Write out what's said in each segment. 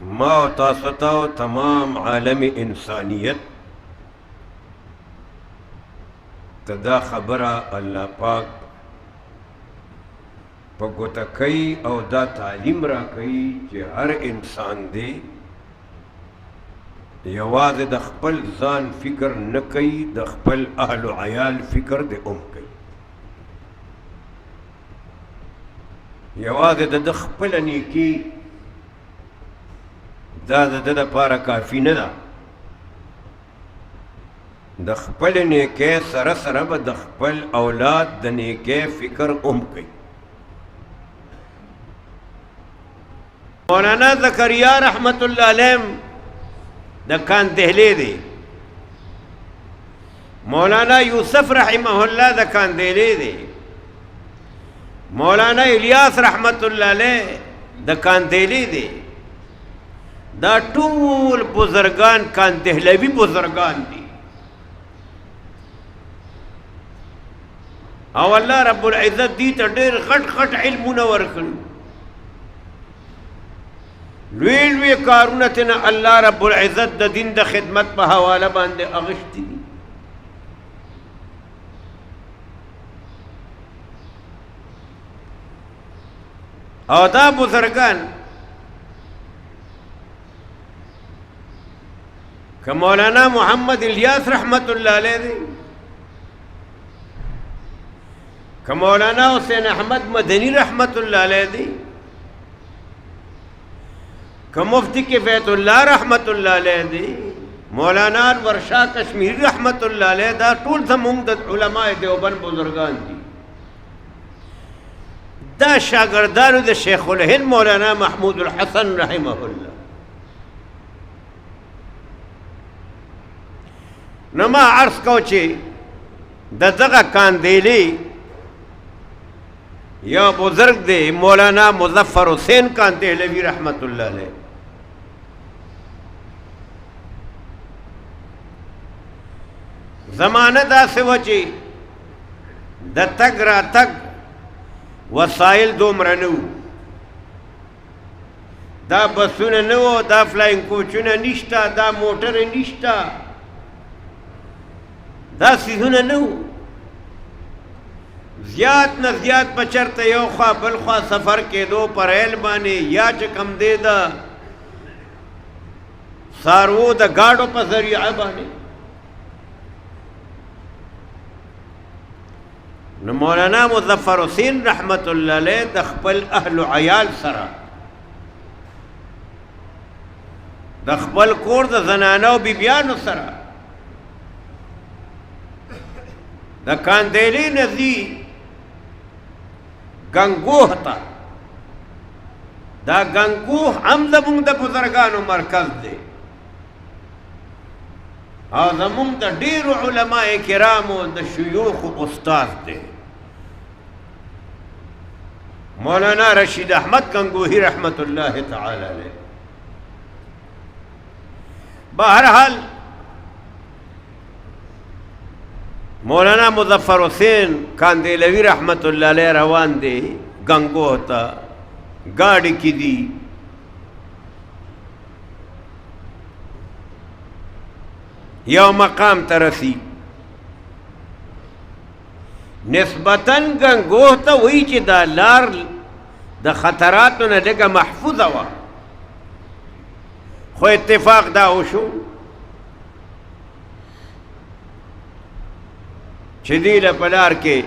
ما او تاسو ته تمام عالم انسانیت ته دا خبره الله پاک په ګوته کوي او دا تعلیم را کوي چې هر انسان دی یوازې د خپل ځان فکر نه کوي د خپل اهل و عیال فکر د کوي یوازې د خپل نیکي دا د ده دپاره کافي نه ده د خپل نیکۍ سره سره به د خپل اولاد د نیکۍ فکر کوي مولانا زکریا رحمت الله علیه د کاندهلی دی مولانا یوسف رحمه الله د کاندهلی دی مولانا الیاس رحمت الله علیه د کاندهلی دی دا ټول بزرگان کاندهلوي بزرگان دي او الله رب العزت دې ته ډېر غټ غټ علمونه ورکړي لوی لوی کارونه تېنه الله رب العزت د دین د خدمت په حواله باندې اغشتي دي او دا بزرگان که مولانا محمد الیاس رحمت الله علیه دی که مولانا حسین احمد مدنی رحمت الله علیه دی که مفتی کفایت الله رحمت الله علیه دی مولانا انور شاه کشمیری رحمت الله علیه دا ټول زموږ د علماء دیوبند بزرگان دي دا شاگردانو د شیخ الهند مولانا محمود الحسن رحمه الله نو ما عرض کو چې د دغه کاندهلي یا بزرگ دی مولانا مظفر حسین کاندهلوی رحمت الله علیه زمانه داسې وه چې د تګ راتګ وسایل دومره نه وو دا بسونه نه وو دا فلاینګ کوچونه نشته دا موټرې نشته دا سیزونه نه وو زیات نه زیات به چېرته یو خوا بل خوا سفر کېدو په ریل باندې یا چې کوم دی د څاروو د ګاډو په ذریعه باندې نو مولانا مظفر حسین رحمت الله علیه د خپل اهل و عیال سره د خپل کور د زنانو بیبیانو سره د کاندهلي نه ځي گنگوه ته دا گنگوه هم زموږ د بزرګانو مرکز دی او زموږ د ډېرو علماء کرامو د شیوخو استاد دی مولانا رشید احمد گنگوهی رحمت الله تعالی علیه بہرحال مولانا مظفر حسین کاندهلوی رحمت الله علیه روان دی گنگوه ته گاڑی کی دی یو مقام ترسی نسبتاً گنگوه ته وی چې دا لار د خطراتو نه لږه محفوظه وه خو اتفاق دا وشو چې دې له په لار کې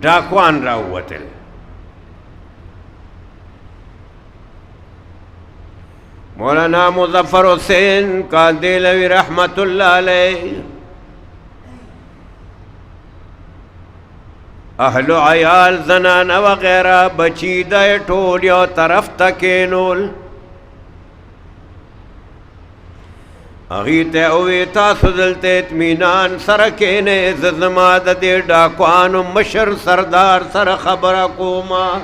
ډاکوان راووتل مولانا مظفر حسین کاندهلوی رحمت الله علیه اهل و عیال زنانه وغیره بچی دی ټول یو طرف ته کینول هغې ته ووی تاسو دلته اطمینان سره کینئ زه زما د دې ډاکوانو مشر سردار سره خبره کومه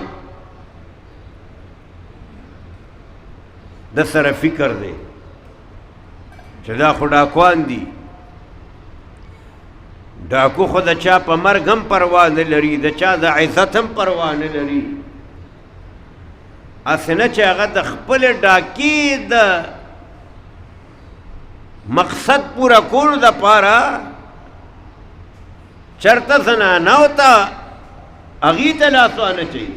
د سره فکر دی چې دا خو ډاکوان دي ډاکو خو د چا په مرګ هم پروا نه لري د چا د عزت هم پروا نه لري اسنه چې هغه د خپل ډاکې د مقصد پورا کولو د پاره چرته زنانو ته هغې ته لاس وانهچوي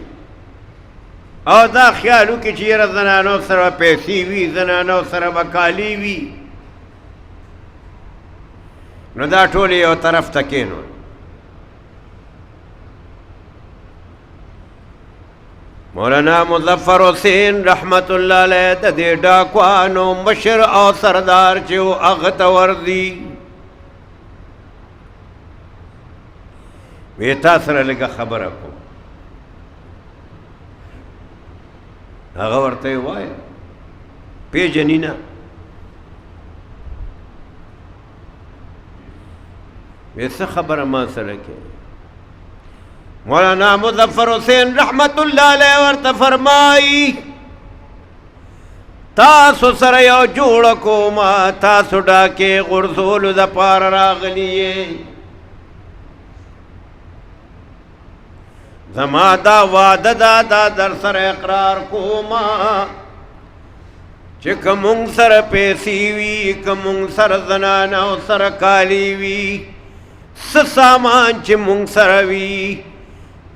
او دا خیال وکړي چې یاره زنانو سره پیسې وي زنانو سره به کالي وي نو دا ټول یو طرف ته کېنول مولانا مظفر حسین رحمت الله علیه د دې ډاکوانو مشر او سردار چې و هغه ته ورځي وی تا سره لږه خبره کوم هغه ورته یې ووایه پېژني نه وی څه خبره ما سره کوې مولانا مظفر حسین رحمت الله علیه ورته فرمایي تاسو سره یو جوړه کومه تاسو ډاکې غورځولو دپاره راغلي یې زما دا واده دا در سره اقرار کومه چې که مونږ سره پیسې وي که مونږ سره زنانه او سره کالي وي څه سامان چې مونږ سره وي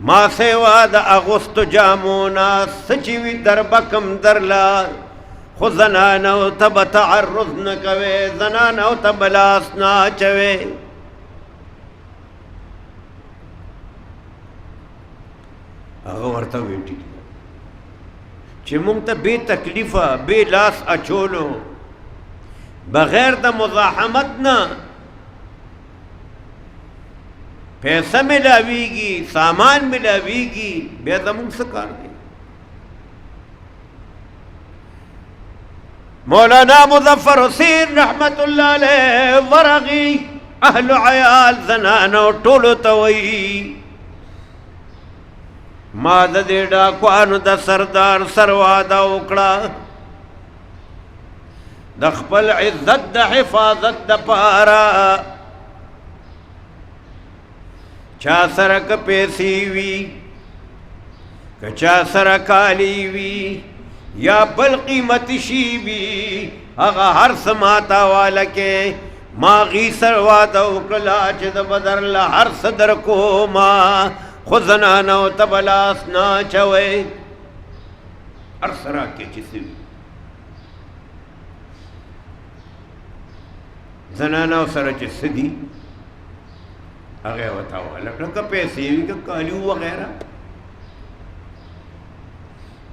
ما سوا د اغوستو جامو نه څه چې وي در به کم درله خو زنانو ته به تعرض نه کوې زنانو ته به لاس نه اچوې هغه ورته ویې ټیک چې مونږ ته بې تکلیفه بې لاس اچولو بغیر د مزاحمت نه پیسہ ملاویږي سامان ملاویږي بیا زموږ څه کار دی مولانا مظفر حسین رحمت الله علیه ورغي اهل عیال زنانو ټولو ته وایي ما د دې ډاکوانو د سردار سره واده وکړه د خپل عزت د حفاظت دپاره چا سره که پیسې وي که چا سره کالي وي یا بل قیمتي شي وي هغه هر څه ماته حواله کې ما هغې سره واده وکړله چې د به درله هر څه در کومه خو زنانو ته به لاس نه اچوئ هر څه راکړې چې څه وي زنانو سره چې څه دي هغه ورته حواله کړه که پیسې وي که کالي وغیره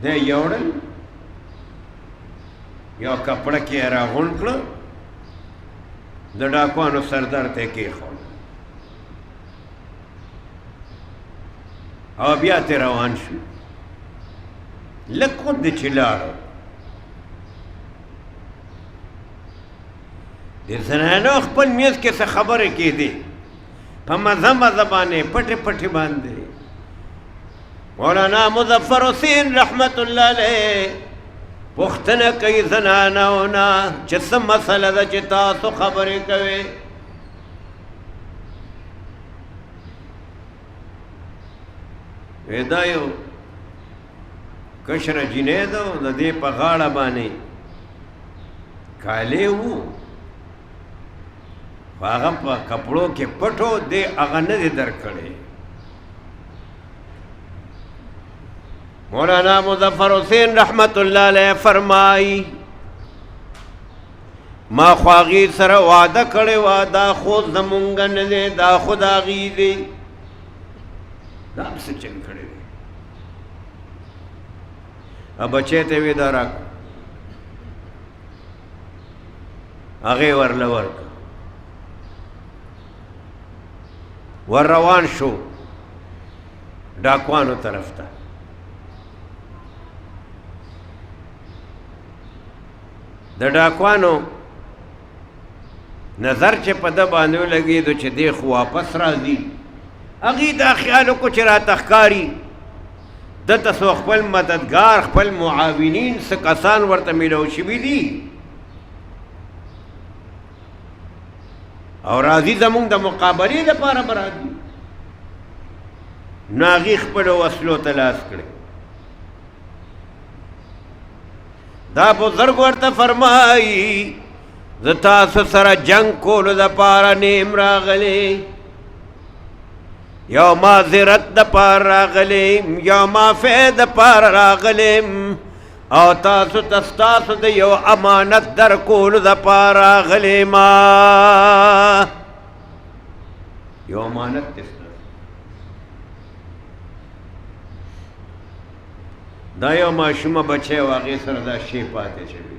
دی یوړل یو کپړه کې یې راغونډ کړه د ډاکوانو سردار ته یې کېښود او بیا ترې روان شو لږ غوندې چې لاړه د زنانو خپل میز کې څه خبرې کېدې په مزه مزه باندې پټې پټې باندې مولانا مظفر حسین رحمت الله علیه پوښتنه کوي زنانو نه چې څه مسله ده چې تاسو خبرې کوئ دا یو کشره جینۍ ده د دې په غاړه باندې کالي وو هغه په کپړو کې پټو دی هغه نه دی درکړی مولانا مظفر حسین رحمت الله علیه فرمایي ما خو هغې سره واده کړی وه دا خو زمونږ نه دی دا خو د هغې دی دا هم څه چل کړی دی بچی ته وې دا راکړه هغې ورله ورکړه ور روان شو ډاکوانو طرف ته د ډاکوانو نظر چې په ده باندې ولګېدو چې دی خو واپس راځي هغې دا خیال وکړو چې راته ښکاري دته څو خپل مددګار خپل معاونین څه کسان ورته میلو شوي دي او راځي زمونږ د مقابلې دپاره به راځي نو هغې خپلو وسلو ته لاس کړی دا بزرگ ورته فرمایي زه تاسو سره جنگ کولو دپاره نیم راغلی، یو معذرت دپاره راغلیم، یو معافی دپاره راغلیم، او تاسو ته ستاسو د یو امانت در کولو دپاره راغلیم. یو امانت دی دا یو ماشومه بچی و هغې سره دا شی پاتې شوي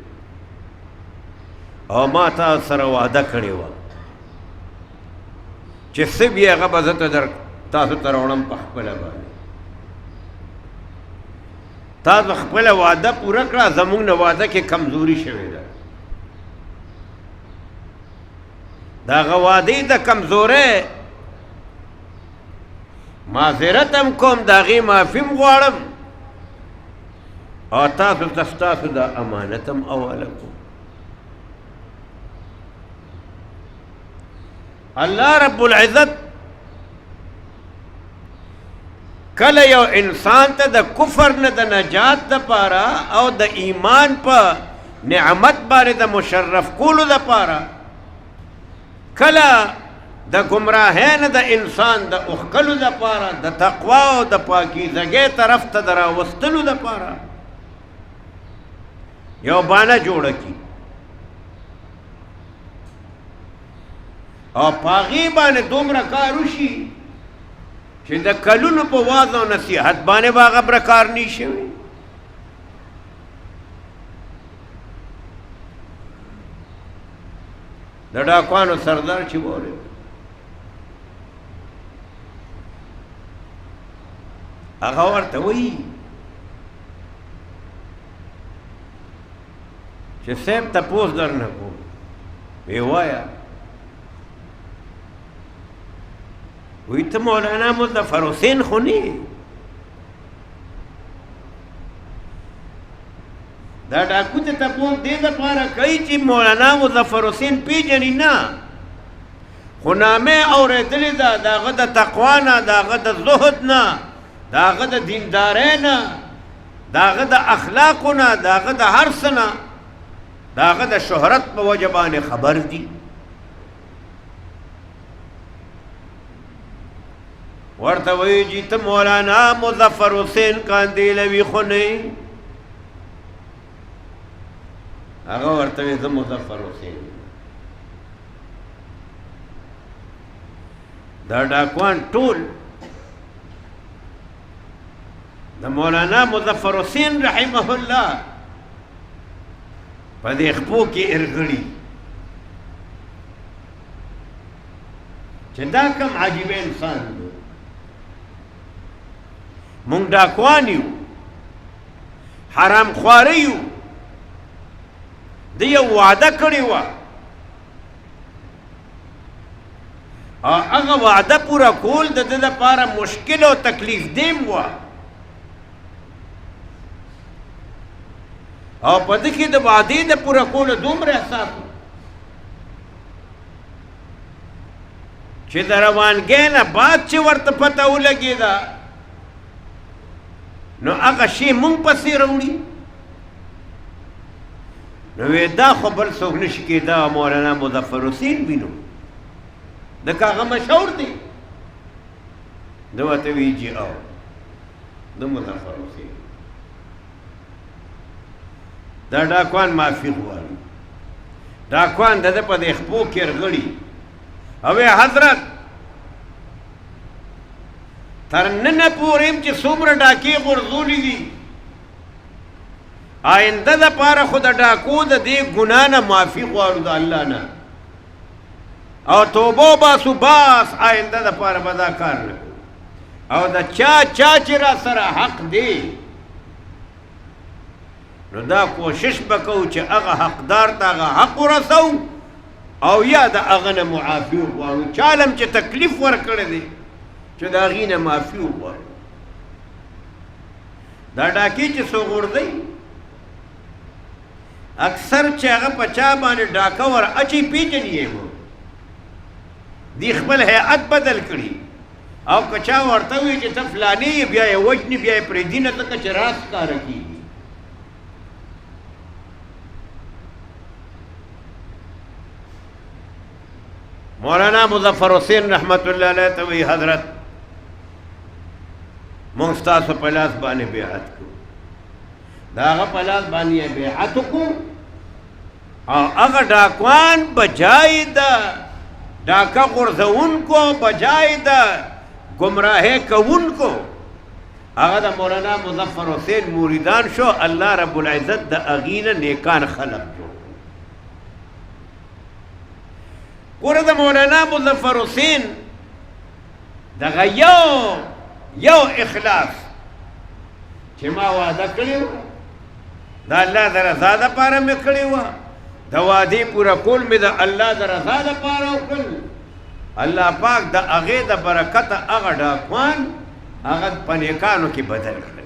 او ما تا سره وعده کړې وه چې څه بي هغه به زه تاسو ته راوړم په خپله باندې. تاسو خپله وعده پوره کړه، زموږ نه وعده کې کمزوري شوې ده. د هغه وعدې د کمزورۍ معذرت هم کوم، د هغې معافي هم غواړم او تاسو ته ستاسو د امانت هم حواله کوم. الله رب العزت کله یو انسان ته د کفر نه د نجات دپاره او د ایمان په نعمت باندې د مشرف کولو دپاره، کله د ګمراهۍ نه د انسان د اوښکلو دپاره، د تقوا او د پاکیزګۍ طرف ته د راوستلو دپاره یو بانه جوړه کړي او په هغې باندې دومره کار وشي چې د کلونو په واز او نصیحت باندې به هغه برکار نه شوي. د ډاکوانو سردار چې واورېد هغه ورته وایي چې صاحب تپوس در نه کوم. وی وایه. وی ته مولانا مظفر حسین خو نه دا ډاکو ته تپوس دې دپاره کوي چې مولانا مظفر حسین پیژني نه، خو نامې اورېدلې ده د هغه د تقوا نه، د هغه د زهد نه، د هغه د دیندارۍ نه، د هغه د اخلاقو نه، د هغه د هر څه نه، د هغه د شهرت په وجه باندې خبر دي. ورته وایي چې ته مولانا مظفر حسین کاندیلوي خو نه؟ هغه ورته وایي زه مظفر حسین. دا ډاکوان ټول د مولانا مظفر حسین رحمه الله په دې خپو کې ارغړي چې دا کوم عجیب انسان دی. مونږ ډاکوان یو، حرام خواره یو، د یو وعده کړې وه او هغه وعده پوره کول د ده لپاره مشکل او تکلیف دیم وه او په ده کې د وعدې د پوره کولو دومره احساس و چې د روانګۍ نه بعد چې ورته پته ولګېده نو هغه شی مونږ پسې راوړي. نو وی دا خو بل څوک نشي کېدا مولانا مظفر حسین وینو ځکه هغه مشهور دی. ده ورته وی جي او د مظفر حسین. دا ډاکوان معافي غواړي. ډاکوان د ده په دې خپو کې ارغړي او حضرت تر ننه پورې چې څومره ډاکې غورځولي دي آینده دپاره خو د ډاکو د دې ګناه نه معافي غواړو د الله نه او توبه وباسو، بس آینده دپاره به دا کار نه کوو او د چا چې را سره حق دی نو دا کوشش به کوو چې هغه حقدار ته هغه حق ورسو او یا د هغه نه معافي وغواړو. چاله هم چې تکلیف ورکړی دی چې د هغې نه معافي وغواړو. دا ډاکې چې څو غورځوي اکثر چې هغه په چا باندې ډاکه ور اچي پیژني یې و دی خپل هیئت بدل کړي او که چا ورته وي چې ته فلاني یې بیا یې وژني بیا یې پرېږدي نه ځکه چې راز ښکاره کېږي. مولانا مظفر حسین رحمت الله علیه ته وی حضرت مونږ ستاسو په لاس باندې بیعت کوو د هغه په لاس باندې یې بیعت وکړو او هغه ډاکوان بجای د ډاکه غورځونکو بجای د ګمراهۍ کوونکو هغه د مولانا مظفر حسین مریدان شو الله رب العزت د هغې نه نیکان خلق جوړ ګوره د مولانا مظفر حسین دغه یو اخلاص چې ما وعده کړې وه د الله د رضا دپاره مې کړې وه د وعدې پوره کول مې د الله د رضا دپاره وکړل الله پاک د هغې د برکته هغه ډاکوان هغه په نیکانو کې بدل کړل